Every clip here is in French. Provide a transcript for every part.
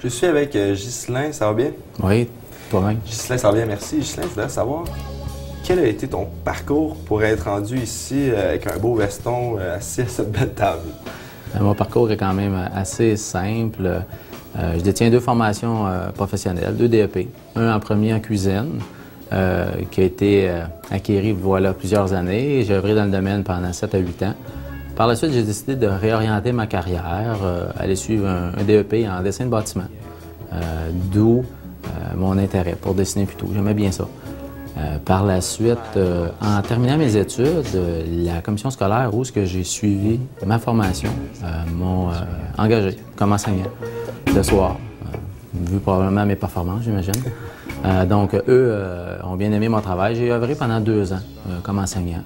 Je suis avec Ghislain, ça va bien? Oui, toi-même. Ghislain, ça va bien, merci. Ghislain, je voudrais savoir, quel a été ton parcours pour être rendu ici avec un beau veston assis à cette belle table? Mon parcours est quand même assez simple. Je détiens 2 formations professionnelles, 2 DEP. Un en premier en cuisine, qui a été acquis voilà plusieurs années. J'ai œuvré dans le domaine pendant 7 à 8 ans. Par la suite, j'ai décidé de réorienter ma carrière, aller suivre un DEP en dessin de bâtiment. D'où mon intérêt pour dessiner plutôt. J'aimais bien ça. Par la suite, en terminant mes études, la commission scolaire où j'ai suivi ma formation m'ont engagé comme enseignant le soir, vu probablement mes performances, j'imagine. Donc, eux ont bien aimé mon travail. J'ai œuvré pendant 2 ans comme enseignant.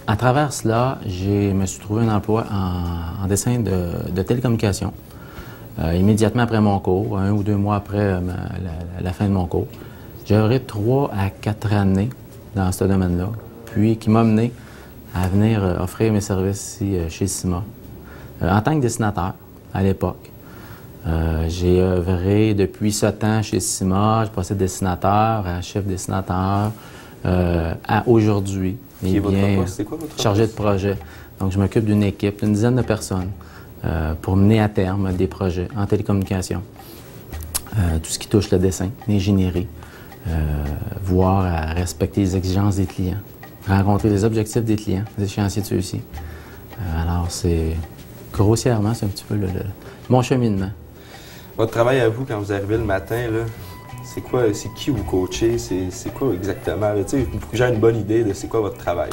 À travers cela, je me suis trouvé un emploi en dessin de télécommunications. Immédiatement après mon cours, 1 ou 2 mois après la fin de mon cours. J'ai œuvré 3 à 4 années dans ce domaine-là, puis qui m'a mené à venir offrir mes services ici chez CIMA. En tant que dessinateur, à l'époque, j'ai œuvré depuis 7 ans chez CIMA. Je passais de dessinateur à chef dessinateur à aujourd'hui. Qui est votre poste? C'est quoi votre poste? Chargé de projet. Donc, je m'occupe d'une équipe d'une dizaine de personnes pour mener à terme des projets en télécommunication. Tout ce qui touche le dessin, l'ingénierie, voir à respecter les exigences des clients, rencontrer les objectifs des clients, les échéanciers de ceux-ci. Alors, c'est grossièrement, c'est un petit peu mon cheminement. Votre travail à vous, quand vous arrivez le matin, c'est quoi, c'est qui vous coachez, c'est quoi exactement? Il faut que j'ai une bonne idée de c'est quoi votre travail.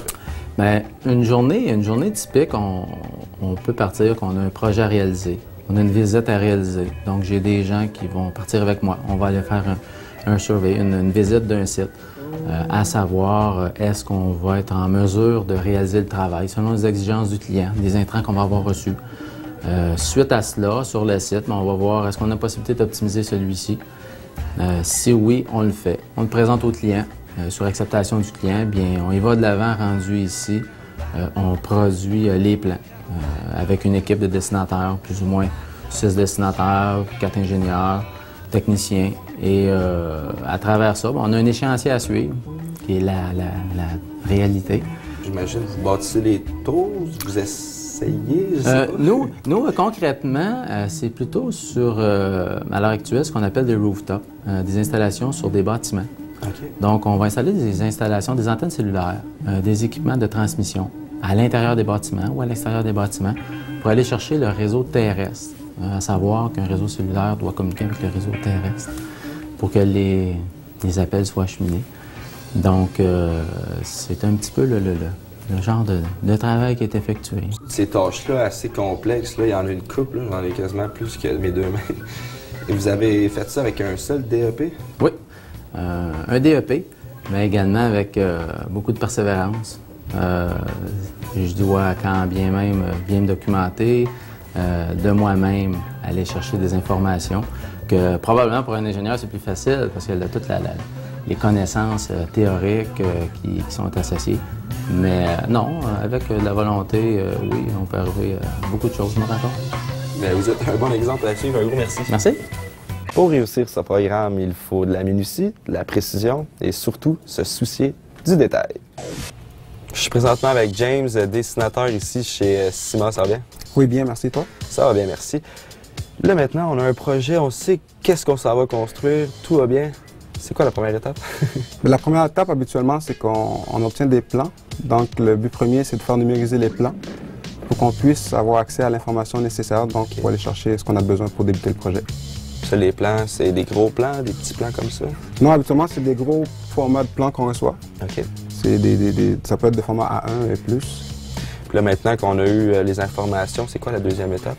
Bien, une journée typique, on peut partir qu'on a un projet à réaliser, on a une visite à réaliser. Donc, j'ai des gens qui vont partir avec moi. On va aller faire un survey, une visite d'un site, à savoir est-ce qu'on va être en mesure de réaliser le travail selon les exigences du client, des intrants qu'on va avoir reçus. Suite à cela, sur le site, on va voir est-ce qu'on a la possibilité d'optimiser celui-ci. Si oui, on le fait. On le présente au client. Sur acceptation du client, bien, on y va de l'avant, rendu ici. On produit les plans avec une équipe de dessinateurs, plus ou moins 6 dessinateurs, 4 ingénieurs, techniciens. Et à travers ça, on a un échéancier à suivre, qui est la réalité. J'imagine que vous bâtissez les tours, vous essayez, je sais pas. Nous, concrètement, c'est plutôt sur, à l'heure actuelle, ce qu'on appelle des rooftops, des installations sur des bâtiments. Okay. Donc, on va installer des installations, des antennes cellulaires, des équipements de transmission à l'intérieur des bâtiments ou à l'extérieur des bâtiments pour aller chercher le réseau terrestre, à savoir qu'un réseau cellulaire doit communiquer avec le réseau terrestre pour que les appels soient acheminés. Donc, c'est un petit peu le genre de travail qui est effectué. Ces tâches-là, assez complexes, il y en a une couple, j'en ai quasiment plus que mes 2 mains. Et vous avez fait ça avec un seul DEP? Oui. Un DEP, mais également avec beaucoup de persévérance. Je dois quand bien même bien me documenter, de moi-même aller chercher des informations que probablement pour un ingénieur c'est plus facile parce qu'il a toutes les connaissances théoriques qui sont associées. Mais non, avec la volonté, oui, on peut arriver à beaucoup de choses, je me rends compte. Mais vous êtes un bon exemple à suivre, un gros merci. Merci. Pour réussir ce programme, il faut de la minutie, de la précision et surtout se soucier du détail. Je suis présentement avec James, dessinateur ici chez CIMA, ça va bien? Oui, bien, merci. Toi? Ça va bien, merci. Là, maintenant, on a un projet, on sait qu'est-ce qu'on s'en va construire, tout va bien. C'est quoi la première étape? La première étape, habituellement, c'est qu'on obtient des plans. Donc, le but premier, c'est de faire numériser les plans pour qu'on puisse avoir accès à l'information nécessaire, donc pour aller chercher ce qu'on a besoin pour débuter le projet. Ça, les plans, c'est des gros plans, des petits plans comme ça? Non, habituellement, c'est des gros formats de plans qu'on reçoit. OK. Ça peut être de format A1 et plus. Puis là, maintenant qu'on a eu les informations, c'est quoi la deuxième étape?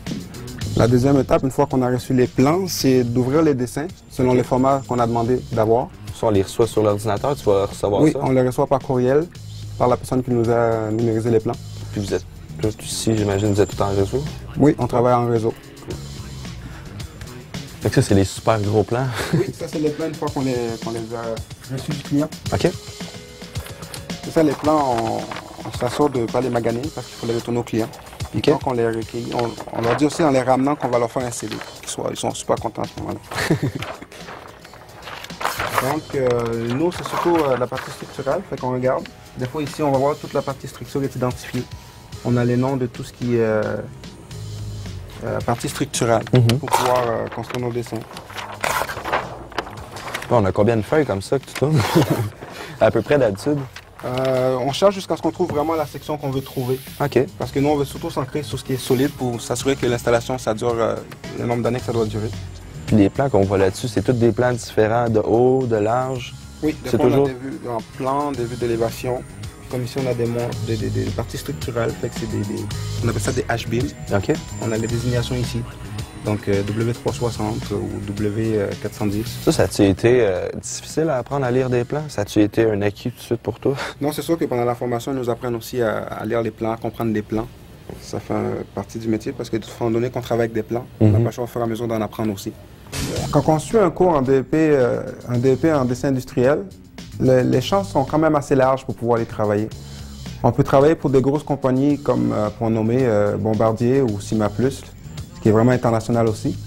La deuxième étape, une fois qu'on a reçu les plans, c'est d'ouvrir les dessins selon les formats qu'on a demandé d'avoir. Ça, on les reçoit sur l'ordinateur, tu vas recevoir oui, ça? Oui, on les reçoit par courriel, par la personne qui nous a numérisé les plans. Puis vous êtes, ici, j'imagine, vous êtes tout en réseau? Oui, on travaille en réseau. Fait que ça, c'est les super gros plans? Oui, ça, c'est les plans une fois qu'on les a reçus du client. OK. C'est ça, les plans, on s'assure de ne pas les maganer parce qu'il faut les retourner au client. Et quand on les recueille, on leur dit aussi en les ramenant qu'on va leur faire un CD. ils sont super contents à ce moment-là. Donc, nous, c'est surtout la partie structurelle, fait qu'on regarde. Des fois, ici, on va voir toute la partie structure est identifiée. On a les noms de tout ce qui est partie structurelle pour pouvoir construire nos dessins. Bon, on a combien de feuilles comme ça que tu tournes? À peu près d'habitude? On cherche jusqu'à ce qu'on trouve vraiment la section qu'on veut trouver. OK. Parce que nous, on veut surtout s'ancrer sur ce qui est solide pour s'assurer que l'installation, ça dure le nombre d'années que ça doit durer. Puis les plans qu'on voit là-dessus, c'est tous des plans différents de haut, de large? Oui, des fois, on a des vues en plan, des vues d'élévation. Comme ici, on a des parties structurelles, fait que c'est on appelle ça des H-beams. OK. On a les désignations ici. Donc W360 ou W410. Ça a-tu été difficile à apprendre à lire des plans? Ça a-tu été un acquis tout de suite pour toi? Non, c'est sûr que pendant la formation, ils nous apprennent aussi à lire les plans, à comprendre les plans. Ça fait partie du métier parce que étant donné qu'on travaille avec des plans, on n'a pas le choix au fur et à mesure d'en apprendre aussi. Quand on suit un cours en DEP, en dessin industriel, les chances sont quand même assez larges pour pouvoir les travailler. On peut travailler pour des grosses compagnies comme, pour nommer, Bombardier ou Cima Plus, qui est vraiment international aussi.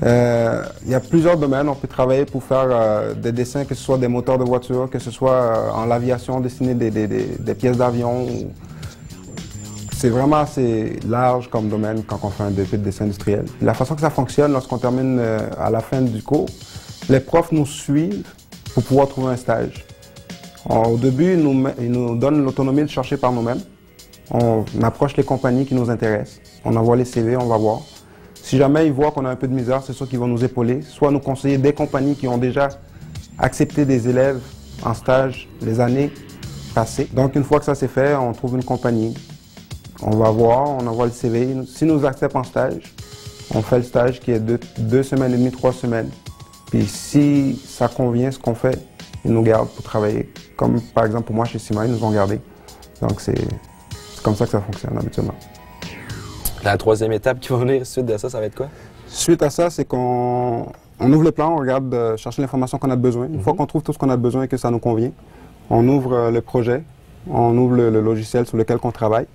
Il y a plusieurs domaines. On peut travailler pour faire des dessins, que ce soit des moteurs de voiture, que ce soit en l'aviation, dessiner des pièces d'avion. C'est vraiment assez large comme domaine quand on fait un DEP de dessin industriel. La façon que ça fonctionne, lorsqu'on termine à la fin du cours, les profs nous suivent pour pouvoir trouver un stage. Au début, ils nous donnent l'autonomie de chercher par nous-mêmes. On approche les compagnies qui nous intéressent. On envoie les CV, on va voir. Si jamais ils voient qu'on a un peu de misère, c'est sûr qu'ils vont nous épauler, soit nous conseiller des compagnies qui ont déjà accepté des élèves en stage les années passées. Donc une fois que ça c'est fait, on trouve une compagnie. On va voir, on envoie le CV. S'ils nous acceptent en stage, on fait le stage qui est de 2 semaines et demie, 3 semaines. Puis si ça convient ce qu'on fait, ils nous gardent pour travailler. Comme par exemple pour moi chez Cima, ils nous ont gardés. Donc c'est comme ça que ça fonctionne habituellement. La troisième étape qui va venir suite de ça, ça va être quoi? Suite à ça, c'est qu'on ouvre le plan, on regarde chercher l'information qu'on a besoin. Une fois qu'on trouve tout ce qu'on a besoin et que ça nous convient, on ouvre le projet, on ouvre le logiciel sur lequel on travaille,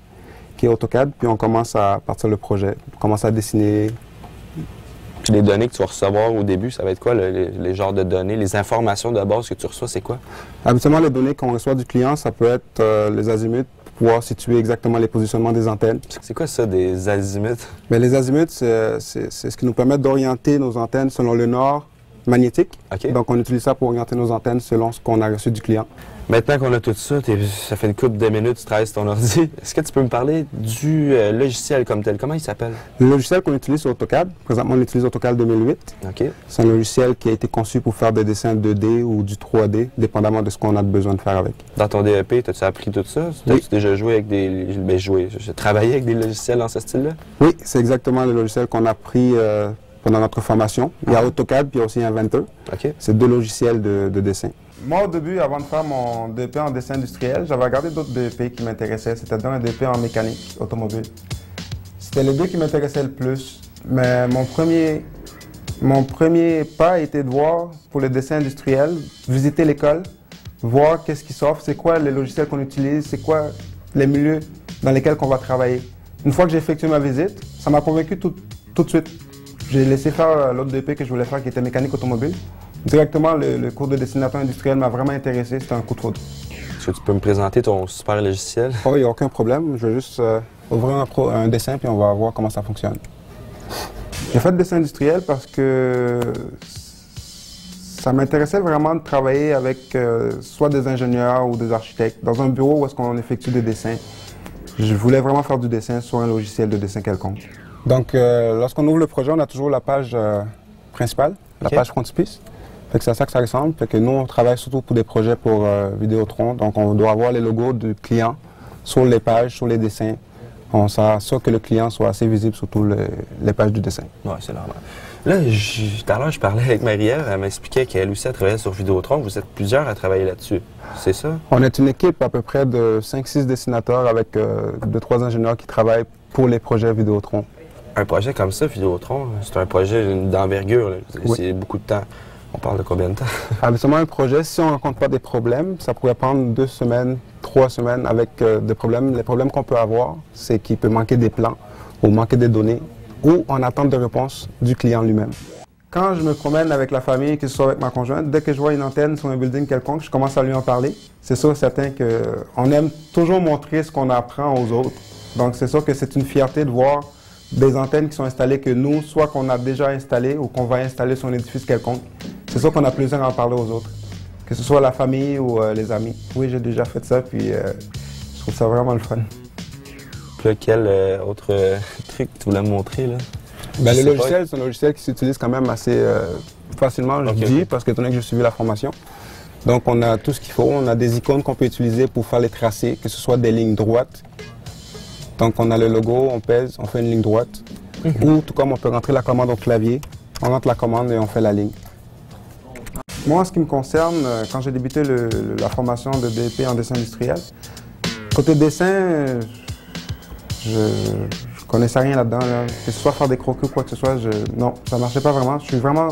qui est AutoCAD, puis on commence à partir le projet, on commence à dessiner. Puis les données que tu vas recevoir au début, ça va être quoi, les genres de données, les informations de base que tu reçois, c'est quoi? Habituellement, les données qu'on reçoit du client, ça peut être les azimuts, pouvoir situer exactement les positionnements des antennes. C'est quoi ça, des azimuts? Bien, les azimuts, c'est ce qui nous permet d'orienter nos antennes selon le nord magnétique. Okay. Donc, on utilise ça pour orienter nos antennes selon ce qu'on a reçu du client. Maintenant qu'on a tout ça, ça fait une couple de minutes, tu travailles sur ton ordi. Est-ce que tu peux me parler du logiciel comme tel? Comment il s'appelle? Le logiciel qu'on utilise sur AutoCAD, présentement on utilise AutoCAD 2008. Okay. C'est un logiciel qui a été conçu pour faire des dessins 2D ou du 3D, dépendamment de ce qu'on a besoin de faire avec. Dans ton DEP, as-tu appris tout ça? Oui. As-tu déjà joué avec des... Ben, j'ai travaillé avec des logiciels dans ce style-là? Oui, c'est exactement le logiciel qu'on a pris pendant notre formation. Il y a AutoCAD puis il y a aussi Inventor. Okay. C'est 2 logiciels de dessin. Moi, au début, avant de faire mon DEP en dessin industriel, j'avais regardé d'autres DEP qui m'intéressaient, c'est-à-dire un DEP en mécanique automobile. C'était les deux qui m'intéressaient le plus. Mais mon premier pas a été de voir, pour le dessin industriel, visiter l'école, voir qu'est-ce qui s'offre, c'est quoi les logiciels qu'on utilise, c'est quoi les milieux dans lesquels on va travailler. Une fois que j'ai effectué ma visite, ça m'a convaincu tout de suite. J'ai laissé faire l'autre DEP que je voulais faire, qui était mécanique automobile. Directement, le cours de dessinateur industriel m'a vraiment intéressé, c'était un coup de foudre. Est-ce que tu peux me présenter ton super logiciel? Oh, il n'y a aucun problème, je vais juste ouvrir un dessin puis on va voir comment ça fonctionne. J'ai fait le dessin industriel parce que ça m'intéressait vraiment de travailler avec soit des ingénieurs ou des architectes dans un bureau où est-ce qu'on effectue des dessins. Je voulais vraiment faire du dessin sur un logiciel de dessin quelconque. Donc, lorsqu'on ouvre le projet, on a toujours la page principale, la page frontispice. C'est à ça que ça ressemble. Fait que nous, on travaille surtout pour des projets pour Vidéotron. Donc, on doit avoir les logos du client sur les pages, sur les dessins. On s'assure que le client soit assez visible sur toutes les pages du dessin. Oui, c'est normal. Là, tout à l'heure, je parlais avec Marie-Ève. Elle m'expliquait qu'elle aussi, elle travaillait sur Vidéotron. Vous êtes plusieurs à travailler là-dessus. C'est ça? On est une équipe à peu près de 5-6 dessinateurs avec 2-3 ingénieurs qui travaillent pour les projets Vidéotron. Un projet comme ça, Vidéotron, c'est un projet d'envergure. Oui. C'est beaucoup de temps. On parle de combien de temps? Habituellement, un projet, si on ne rencontre pas des problèmes, ça pourrait prendre 2 semaines, 3 semaines avec des problèmes. Les problèmes qu'on peut avoir, c'est qu'il peut manquer des plans ou manquer des données ou en attente de réponse du client lui-même. Quand je me promène avec la famille, que ce soit avec ma conjointe, dès que je vois une antenne sur un building quelconque, je commence à lui en parler. C'est sûr et certain qu'on aime toujours montrer ce qu'on apprend aux autres. Donc c'est sûr que c'est une fierté de voir des antennes qui sont installées que nous, soit qu'on a déjà installées ou qu'on va installer sur un édifice quelconque. C'est sûr qu'on a plaisir à en parler aux autres, que ce soit la famille ou les amis. Oui, j'ai déjà fait ça, puis je trouve ça vraiment le fun. Puis là, quel autre truc tu voulais me montrer, là? Ben, le logiciel, c'est un logiciel qui s'utilise quand même assez facilement, je dis, parce que étant donné que j'ai suivi la formation. Donc, on a tout ce qu'il faut. On a des icônes qu'on peut utiliser pour faire les tracés, que ce soit des lignes droites. Donc, on a le logo, on pèse, on fait une ligne droite. Ou, tout comme on peut rentrer la commande au clavier, on rentre la commande et on fait la ligne. Moi, en ce qui me concerne, quand j'ai débuté la formation de DEP en dessin industriel, côté dessin, je connaissais rien là-dedans, là. Que ce soit faire des croquis ou quoi que ce soit, non, ça ne marchait pas vraiment. Je suis vraiment,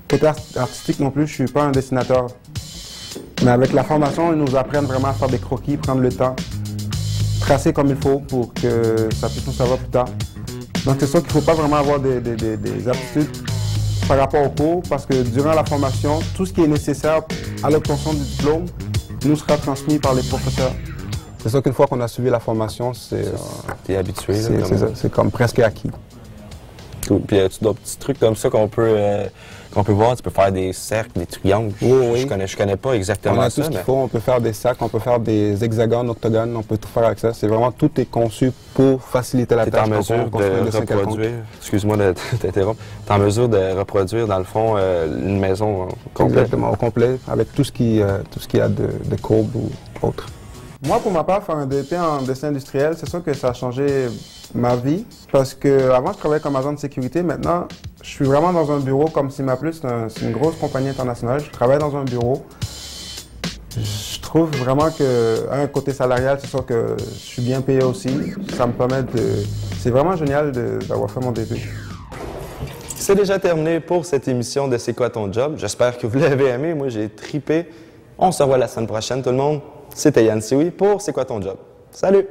côté artistique non plus, je ne suis pas un dessinateur. Mais avec la formation, ils nous apprennent vraiment à faire des croquis, prendre le temps, tracer comme il faut pour que ça puisse nous servir plus tard. Donc c'est sûr qu'il ne faut pas vraiment avoir des aptitudes par rapport au cours, parce que durant la formation, tout ce qui est nécessaire à l'obtention du diplôme nous sera transmis par les professeurs. C'est sûr qu'une fois qu'on a suivi la formation, T'es habitué. C'est comme presque acquis. Cool. Puis as-tu d'autres petits trucs comme ça qu'on peut voir? Tu peux faire des cercles, des triangles. Oui. Je connais pas exactement ça. On a tout ce qu'il faut. On peut faire des sacs, on peut faire des hexagones, octogones, on peut tout faire avec ça. C'est vraiment, tout est conçu pour faciliter la tâche. T'es en mesure de reproduire, excuse-moi de t'interrompre, t'es en mesure de reproduire dans le fond une maison complète? Exactement, au complet, avec tout ce qu'il y a de courbes ou autre. Moi, pour ma part, faire un DEP en dessin industriel, c'est sûr que ça a changé ma vie. Parce que avant, je travaillais comme agent de sécurité. Maintenant, je suis vraiment dans un bureau comme Cimaplu. C'est une grosse compagnie internationale. Je travaille dans un bureau. Je trouve vraiment qu'un côté salarial, c'est sûr que je suis bien payé aussi. Ça me permet de... C'est vraiment génial d'avoir fait mon DEP. C'est déjà terminé pour cette émission de C'est quoi ton job? J'espère que vous l'avez aimé. Moi, j'ai tripé. On se revoit la semaine prochaine, tout le monde. C'était Yann Sioui pour C'est quoi ton job? Salut!